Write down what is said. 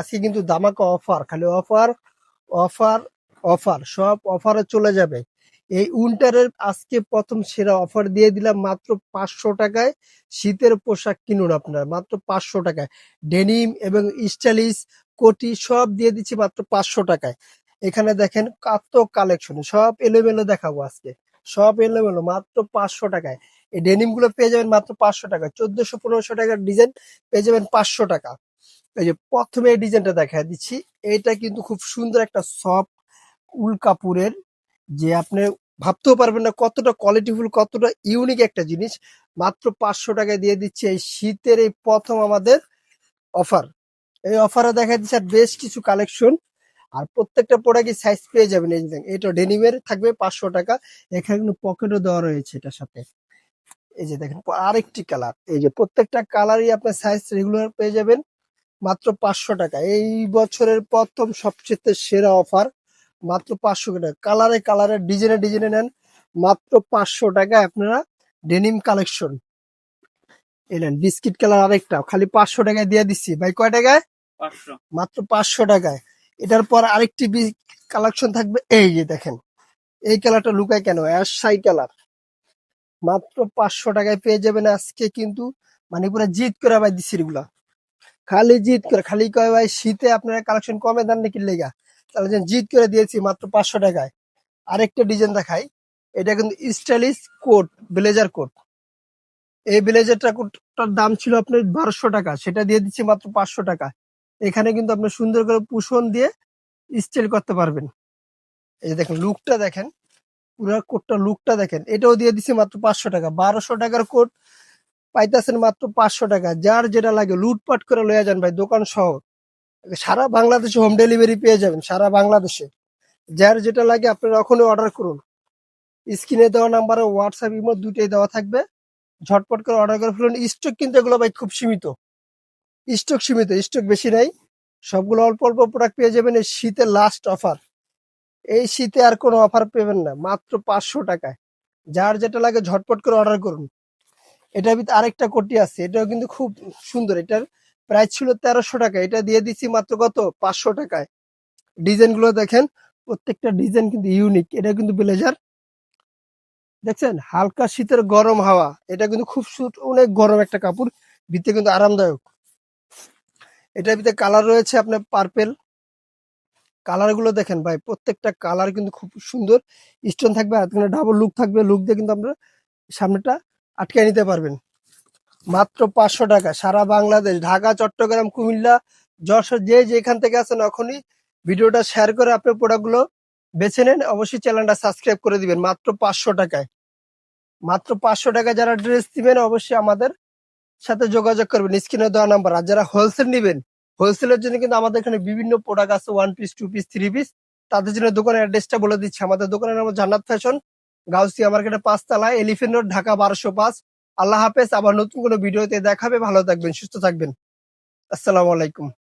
আজকে কিন্তু ধামাকা অফার, খালি অফার অফার অফার, সব অফারে চলে যাবে। এই উইন্টারের আজকে প্রথম সেরা অফার দিয়ে দিলাম মাত্র 500 টাকায়। শীতের পোশাক কিনুন আপনার মাত্র 500 টাকায়। ডেনিম এবং স্টাইলিশ কোটি সব দিয়ে দিচ্ছি মাত্র 500 টাকায়। এখানে দেখেন কত কালেকশন, সব এলোমেলো দেখাবো আজকে, সব এলোমেলো মাত্র 500 টাকায়। এই ডেনিম গুলো পেয়ে যাবেন মাত্র 500 টাকা, 1400-1500 টাকার ডিজাইন পেয়ে যাবেন 500 টাকা। এই যে প্রথমে এই ডিজাইনটা দেখা দিচ্ছি, এটা কিন্তু খুব সুন্দর একটা সফট উল কাপড়ের, যে আপনি ভাবতেও পারবেন না কতটা কোয়ালিটিফুল, কতটা ইউনিক একটা জিনিস। মাত্র 500 টাকায় দিয়ে দিচ্ছে এই শীতের এই প্রথম আমাদের অফার। এই অফারে দেখা দিচ্ছে আর বেশ কিছু কালেকশন, আর প্রত্যেকটা প্রোডাক্টই সাইজ পেয়ে যাবেন। এই যে দেখেন, এটা ডেনিমের থাকবে 500 টাকা। এখানে কিন্তু পকেটও দেওয়া রয়েছে এটার সাথে। এই যে দেখেন আরেকটি কালার, এই যে প্রত্যেকটা কালারই আপনার সাইজ রেগুলার পেয়ে যাবেন মাত্র 500 টাকা। এই বছরের প্রথম সবচেয়ে সেরা অফার, মাত্র 500 টাকা। কালারে কালারে ডিজাইনে ডিজাইনে নেন মাত্র 500 টাকায় আপনারা ডেনিম কালেকশন। এই নেন বিস্কিট কালার আরেকটা, খালি 500 টাকায় দিয়ে দিচ্ছি ভাই। কয় টাকায়? 500, মাত্র 500 টাকায়। এটার পর আরেকটি কালেকশন থাকবে, এই যে দেখেন এই কালারটা লুকায় কেন, অ্যাশ কালার, মাত্র 500 টাকায় পেয়ে যাবেন আজকে। কিন্তু মানে পুরো জিত করে ভাই দিচ্ছি এগুলা, খালি জিত করে, খালি কয় ভাই শীতে আপনারা কালেকশন কমে দেন নাকি লেগা, তাহলে যেন জিত করে দিয়েছি মাত্র 500 টাকায়। আরেকটা ডিজাইন দেখাই, এটা কিন্তু স্টাইলিশ কোট, ব্লেজার কোট। এই ব্লেজারটা কোটটার দাম ছিল আপনার 1200 টাকা, সেটা দিয়ে দিচ্ছি মাত্র 500 টাকা। এখানে কিন্তু আপনি সুন্দর করে পুষন দিয়ে স্টাইল করতে পারবেন। এই যে দেখেন লুকটা দেখেন, পুরো কোটটা লুকটা দেখেন। এটাও দিয়ে দিচ্ছি মাত্র 500 টাকা। 1200 টাকার কোট পাইতেছেন মাত্র 500 টাকা। যার যেটা লাগে লুটপাট করে লয়ে যান ভাই, দোকান সহ সারা বাংলাদেশে হোম ডেলিভারি পেয়ে যাবেন, সারা বাংলাদেশে। যার যেটা লাগে আপনারা এখনই অর্ডার করুন। স্ক্রিনে দেওয়া নাম্বারে হোয়াটসঅ্যাপ ইমো দুটোই দেওয়া থাকবে, ঝটপট করে অর্ডার করে ফেলুন। স্টক কিন্তু এগুলো ভাই খুব সীমিত, স্টক সীমিত, স্টক বেশি নাই। সবগুলো অল্প অল্প প্রোডাক্ট পেয়ে যাবেন এই শীতের লাস্ট অফার। এই শীতে আর কোনো অফার পাবেন না, মাত্র 500 টাকায়। যার যেটা লাগে ঝটপট করে অর্ডার করুন। এটার ভিতরে আরেকটা কোটি আছে, এটাও কিন্তু খুব সুন্দর। এটার প্রাইস ছিল 1300 টাকা, এটা দিয়ে দিচ্ছি মাত্র কত, 500 টাকায়। ডিজাইন গুলো দেখেন, প্রত্যেকটা ডিজাইন কিন্তু ইউনিক। এটা কিন্তু ব্লেজার, দেখছেন হালকা শীতের গরম হাওয়া। এটা কিন্তু খুব অনেক গরম একটা কাপড়, ভিতরে কিন্তু আরামদায়ক। এটার ভিতরে কালার রয়েছে আপনার পার্পেল। কালার গুলো দেখেন ভাই, প্রত্যেকটা কালার কিন্তু খুব সুন্দর। স্টোন থাকবে, আর ডাবল লুক থাকবে, লুক দিয়ে কিন্তু আপনারা সামনেটা আটকে নিতে পারবেন। মাত্র 500 টাকা। সারা বাংলাদেশ, ঢাকা, চট্টগ্রাম, কুমিল্লা, যশোর, যে যেখান থেকে আছেন এখনই ভিডিওটা শেয়ার করে আপনার প্রোডাক্টগুলো বেছে নেন। অবশ্যই চ্যানেলটা সাবস্ক্রাইব করে দিবেন মাত্র 500 টাকায়। মাত্র 500 টাকা যারা ড্রেস দিবেন অবশ্যই আমাদের সাথে যোগাযোগ করবেন, স্ক্রিনে দেওয়া নাম্বার। আর যারা হোলসেল নিবেন, হোলসেলের জন্য কিন্তু আমাদের এখানে বিভিন্ন প্রোডাক্ট আছে, 1 পিস, 2 পিস, 3 পিস। তাদের জন্য দোকানের অ্যাড্রেসটা বলে দিচ্ছি। আমাদের দোকানের নাম জান্নাত ফ্যাশন, গাউসিয়া মার্কেটের 5 তলায়, এলিফেন্ট রোড, ঢাকা 1205। আল্লাহ হাফেজ। আবার নতুন কোনো ভিডিওতে দেখাবে। ভালো থাকবেন, সুস্থ থাকবেন। আসসালামু আলাইকুম।